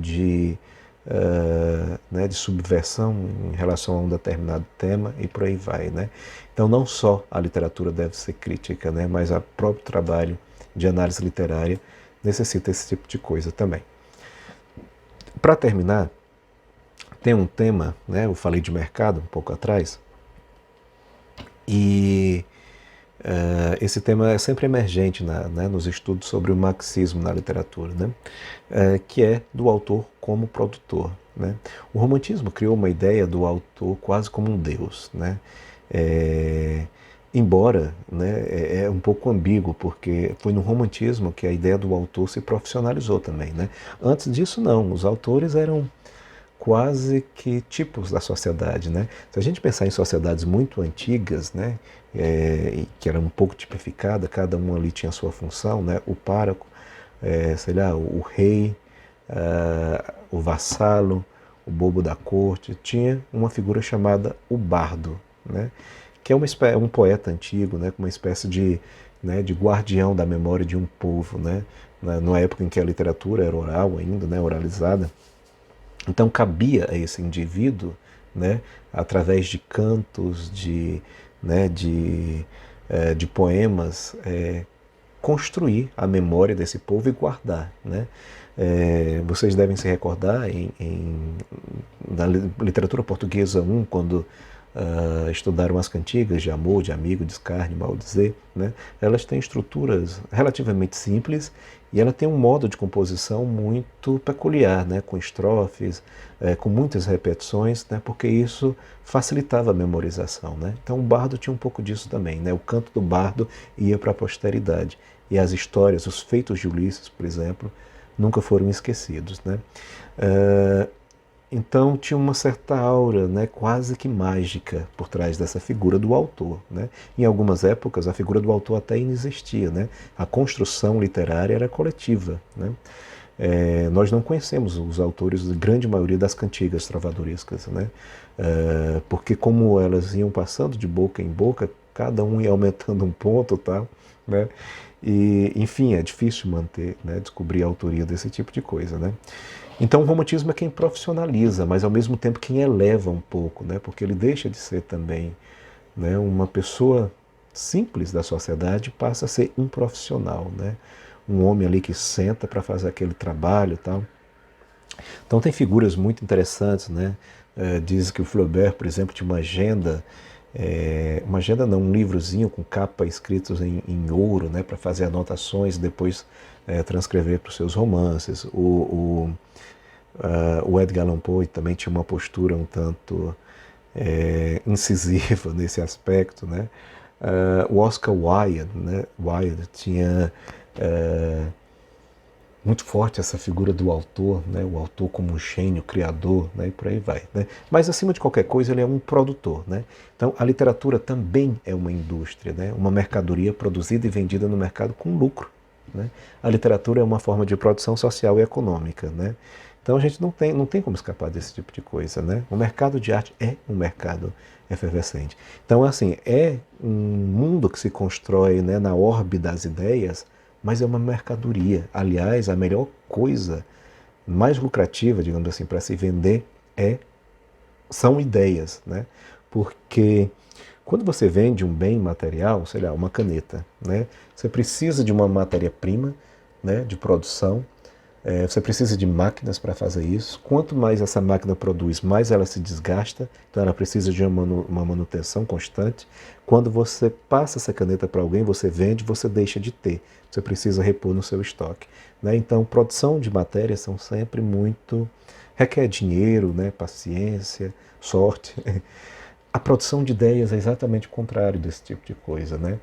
né, de subversão em relação a um determinado tema e por aí vai. Né? Então não só a literatura deve ser crítica, né, mas o próprio trabalho de análise literária necessita esse tipo de coisa também. Para terminar, tem um tema, né, eu falei de mercado um pouco atrás, e esse tema é sempre emergente né, nos estudos sobre o marxismo na literatura, né, que é do autor como produtor. Né. O romantismo criou uma ideia do autor quase como um deus, né, embora né, é um pouco ambíguo, porque foi no romantismo que a ideia do autor se profissionalizou também. Né. Antes disso não, os autores eram quase que tipos da sociedade. Né? Se a gente pensar em sociedades muito antigas, né, que eram um pouco tipificadas, cada um ali tinha a sua função, né? O pároco, sei lá, o rei, o vassalo, o bobo da corte, tinha uma figura chamada o bardo, né? Que é um poeta antigo, né? Uma espécie de guardião da memória de um povo, né? Na época em que a literatura era oral ainda, né? Oralizada. Então cabia a esse indivíduo, né, através de cantos, de poemas, construir a memória desse povo e guardar. Né? Vocês devem se recordar na literatura portuguesa 1, quando estudaram as cantigas de amor, de amigo, de escárnio, maldizer, né? Elas têm estruturas relativamente simples e ela tem um modo de composição muito peculiar, né? Com estrofes, com muitas repetições, né? Porque isso facilitava a memorização. Né? Então o bardo tinha um pouco disso também. Né? O canto do bardo ia para a posteridade. E as histórias, os feitos de Ulisses, por exemplo, nunca foram esquecidos. Né? Então tinha uma certa aura, né, quase que mágica por trás dessa figura do autor. Né? Em algumas épocas a figura do autor até inexistia. Né? A construção literária era coletiva. Né? Nós não conhecemos os autores da grande maioria das cantigas travadorescas, né? Porque como elas iam passando de boca em boca, cada um ia aumentando um ponto, tá? Né? E, enfim, é difícil manter, né, descobrir a autoria desse tipo de coisa. Né? Então o romantismo é quem profissionaliza, mas ao mesmo tempo quem eleva um pouco, né? Porque ele deixa de ser também, né, uma pessoa simples da sociedade, passa a ser um profissional, né? Um homem ali que senta para fazer aquele trabalho e tal. Então tem figuras muito interessantes, né? Diz que o Flaubert, por exemplo, tinha uma agenda não, um livrozinho com capa escritos em ouro, né? Para fazer anotações e depois transcrever para os seus romances. O Edgar Allan Poe também tinha uma postura um tanto incisiva nesse aspecto, né? O Oscar Wilde, né? Wilde tinha muito forte essa figura do autor, né? O autor como um gênio, criador, né? E por aí vai, né? Mas acima de qualquer coisa ele é um produtor, né? Então a literatura também é uma indústria, né? Uma mercadoria produzida e vendida no mercado com lucro, né? A literatura é uma forma de produção social e econômica, né? Então a gente não tem como escapar desse tipo de coisa, né? O mercado de arte é um mercado efervescente. Então assim, é um mundo que se constrói, né, na órbita das ideias, mas é uma mercadoria. Aliás, a melhor coisa, mais lucrativa, digamos assim, para se vender é são ideias, né? Porque quando você vende um bem material, sei lá, uma caneta, né? Você precisa de uma matéria-prima, né, de produção. Você precisa de máquinas para fazer isso. Quanto mais essa máquina produz, mais ela se desgasta. Então ela precisa de uma manutenção constante. Quando você passa essa caneta para alguém, você vende, você deixa de ter. Você precisa repor no seu estoque, né? Então, produção de matérias são sempre muito... requer dinheiro, né? Paciência, sorte. A produção de ideias é exatamente o contrário desse tipo de coisa, né?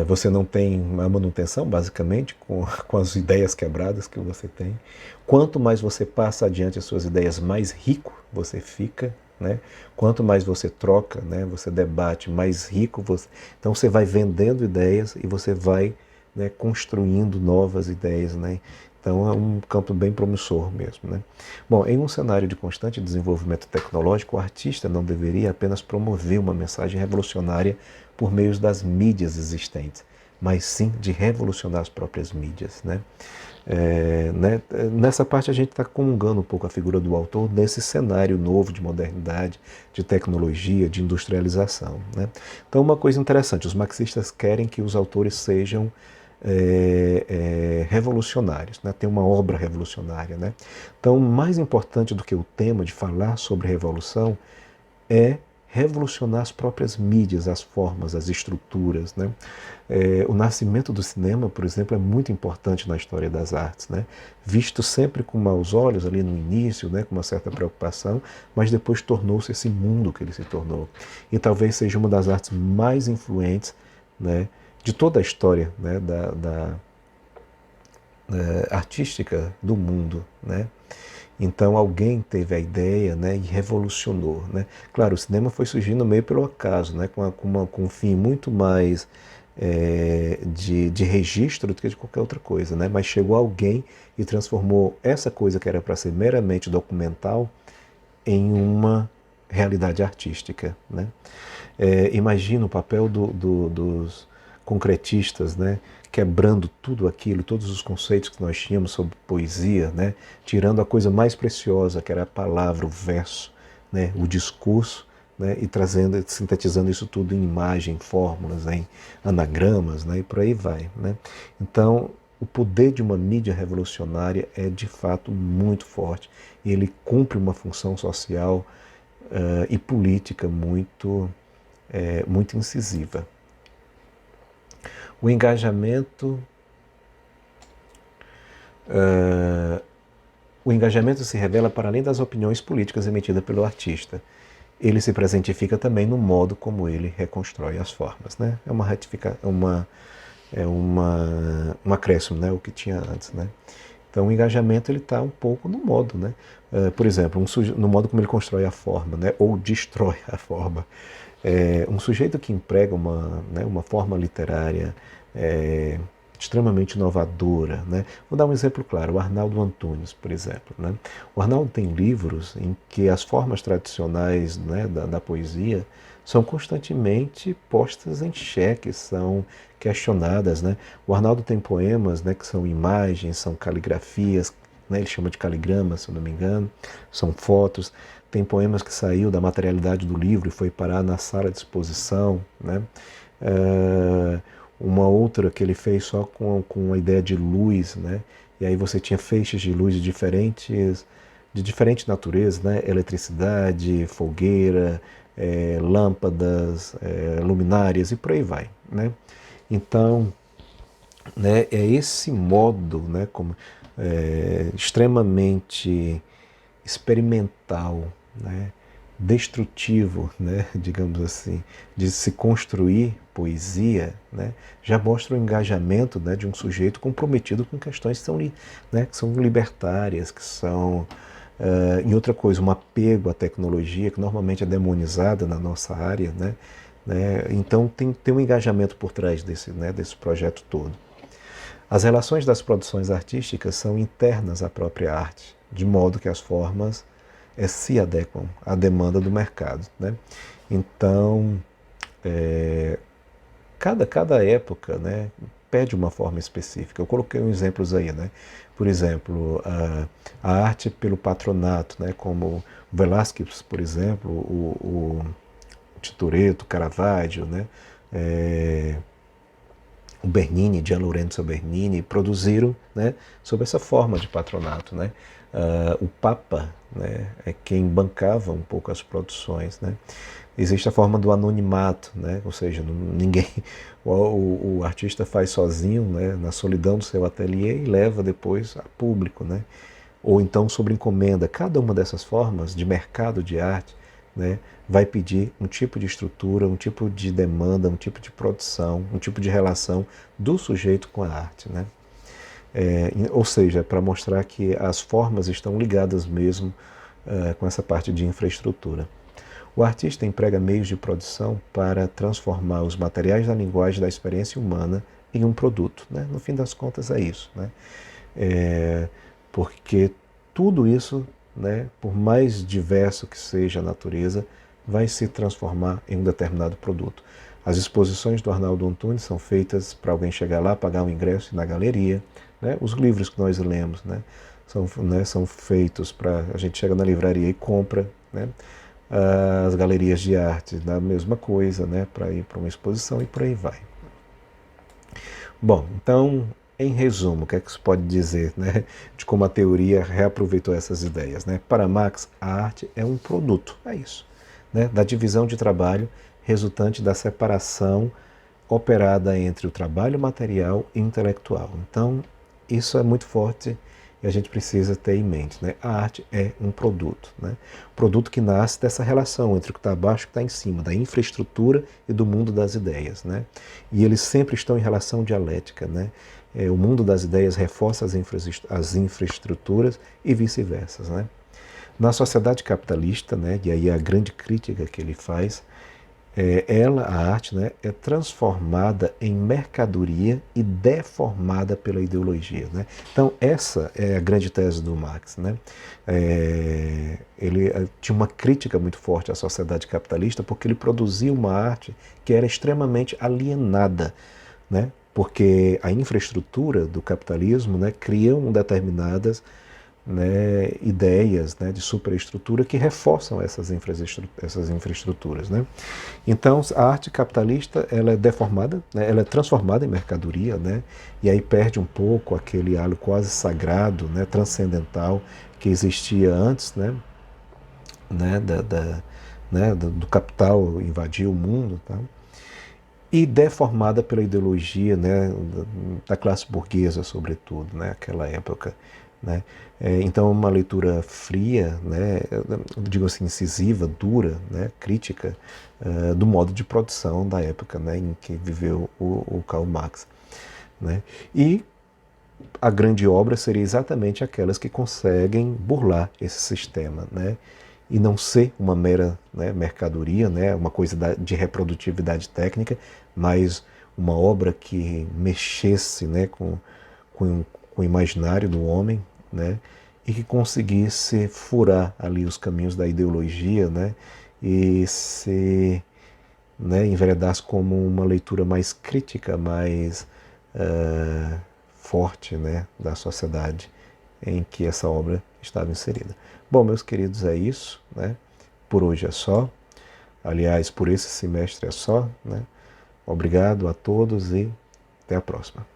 Você não tem a manutenção, basicamente, com as ideias quebradas que você tem. Quanto mais você passa adiante as suas ideias, mais rico você fica, né? Quanto mais você troca, né, você debate, mais rico você... Então você vai vendendo ideias e você vai, né, construindo novas ideias, né? Então é um campo bem promissor mesmo, né? Bom, em um cenário de constante desenvolvimento tecnológico, o artista não deveria apenas promover uma mensagem revolucionária por meio das mídias existentes, mas sim de revolucionar as próprias mídias, né? Né? Nessa parte a gente está comungando um pouco a figura do autor nesse cenário novo de modernidade, de tecnologia, de industrialização, né? Então uma coisa interessante, os marxistas querem que os autores sejam revolucionários, né? Tem uma obra revolucionária, né? Então mais importante do que o tema de falar sobre revolução é revolucionar as próprias mídias, as formas, as estruturas, né? O nascimento do cinema, por exemplo, é muito importante na história das artes, né? Visto sempre com maus olhos ali no início, né, com uma certa preocupação, mas depois tornou-se esse mundo que ele se tornou. E talvez seja uma das artes mais influentes, né, de toda a história, né, artística do mundo, né? Então alguém teve a ideia, né, e revolucionou, né? Claro, o cinema foi surgindo meio pelo acaso, né, com um fim muito mais de registro do que de qualquer outra coisa, né? Mas chegou alguém e transformou essa coisa que era para ser meramente documental em uma realidade artística, né? Imagina o papel dos concretistas, né? Quebrando tudo aquilo, todos os conceitos que nós tínhamos sobre poesia, né? Tirando a coisa mais preciosa, que era a palavra, o verso, né? O discurso, né? E trazendo, sintetizando isso tudo em imagem, fórmulas, em anagramas, né? E por aí vai, né? Então, o poder de uma mídia revolucionária é de fato muito forte. Ele cumpre uma função social e política muito incisiva. O engajamento, o engajamento se revela para além das opiniões políticas emitidas pelo artista. Ele se presentifica também no modo como ele reconstrói as formas, né? Um acréscimo, né? O que tinha antes, né? Então o engajamento ele está um pouco no modo, né? Por exemplo, no modo como ele constrói a forma, né? Ou destrói a forma. Um sujeito que emprega uma forma literária extremamente inovadora, né? Vou dar um exemplo claro, o Arnaldo Antunes, por exemplo, né? O Arnaldo tem livros em que as formas tradicionais, né, da poesia são constantemente postas em xeque, são questionadas, né? O Arnaldo tem poemas, né, que são imagens, são caligrafias, né, ele chama de caligramas, se eu não me engano, são fotos. Tem poemas que saiu da materialidade do livro e foi parar na sala de exposição, né? Uma outra que ele fez só com a ideia de luz, né? E aí você tinha feixes de luz de diferente natureza, né? Eletricidade, fogueira, lâmpadas, luminárias e por aí vai, né? Então, né, é esse modo, né, extremamente experimental, né, destrutivo, né, digamos assim, de se construir poesia, né, já mostra o engajamento, né, de um sujeito comprometido com questões que são, né, que são libertárias, que são, em outra coisa, um apego à tecnologia, que normalmente é demonizada na nossa área, né, então tem um engajamento por trás desse, né, desse projeto todo. As relações das produções artísticas são internas à própria arte, de modo que as formas se adequam à demanda do mercado, né? Então, cada época, né, pede uma forma específica. Eu coloquei uns exemplos aí, né? Por exemplo, a arte pelo patronato, né, como Velázquez, por exemplo, o Tintoretto, Caravaggio, né? O Bernini, Gian Lorenzo Bernini, produziram, né, sob essa forma de patronato, né? O Papa, né, é quem bancava um pouco as produções, né? Existe a forma do anonimato, né? Ou seja, ninguém, o artista faz sozinho, né, na solidão do seu ateliê e leva depois a público, né? Ou então sobre encomenda. Cada uma dessas formas de mercado de arte, né, vai pedir um tipo de estrutura, um tipo de demanda, um tipo de produção, um tipo de relação do sujeito com a arte, né? Ou seja, para mostrar que as formas estão ligadas mesmo com essa parte de infraestrutura. O artista emprega meios de produção para transformar os materiais da linguagem da experiência humana em um produto, né? No fim das contas é isso, né? Porque tudo isso, né, por mais diverso que seja a natureza, vai se transformar em um determinado produto. As exposições do Arnaldo Antunes são feitas para alguém chegar lá, pagar um ingresso na galeria, né? Os livros que nós lemos, né, são feitos para a gente chegar na livraria e compra, né? As galerias de arte, da mesma coisa, né, para ir para uma exposição e por aí vai. Bom, então, em resumo, o que é que se pode dizer, né, de como a teoria reaproveitou essas ideias, né? Para Marx, a arte é um produto, é isso, né, da divisão de trabalho resultante da separação operada entre o trabalho material e intelectual. Então, isso é muito forte e a gente precisa ter em mente, né? A arte é um produto, né? Produto que nasce dessa relação entre o que está abaixo e o que está em cima, da infraestrutura e do mundo das ideias, né? E eles sempre estão em relação dialética, né? O mundo das ideias reforça as infraestruturas e vice-versa, né? Na sociedade capitalista, né, e aí a grande crítica que ele faz, a arte, né, é transformada em mercadoria e deformada pela ideologia, né? Então essa é a grande tese do Marx, né? Ele tinha uma crítica muito forte à sociedade capitalista porque ele produzia uma arte que era extremamente alienada, né? Porque a infraestrutura do capitalismo, né, criam determinadas, né, ideias, né, de superestrutura que reforçam essas infraestruturas, né? Então a arte capitalista ela é deformada, né, ela é transformada em mercadoria, né, e aí perde um pouco aquele halo quase sagrado, né, transcendental que existia antes, do capital invadir o mundo, tá? E deformada pela ideologia, né, da classe burguesa, sobretudo, né, aquela época, né? Então, uma leitura fria, né, digo assim, incisiva, dura, né, crítica do modo de produção da época, né, em que viveu o Karl Marx, né? E a grande obra seria exatamente aquelas que conseguem burlar esse sistema, né? E não ser uma mera, né, mercadoria, né, uma coisa de reprodutividade técnica, mas uma obra que mexesse, né, com o imaginário do homem, né, e que conseguisse furar ali os caminhos da ideologia, né, e se, né, enveredasse como uma leitura mais crítica, mais forte, né, da sociedade em que essa obra estava inserida. Bom, meus queridos, é isso, né? Por hoje é só. Aliás, por esse semestre é só, né? Obrigado a todos e até a próxima.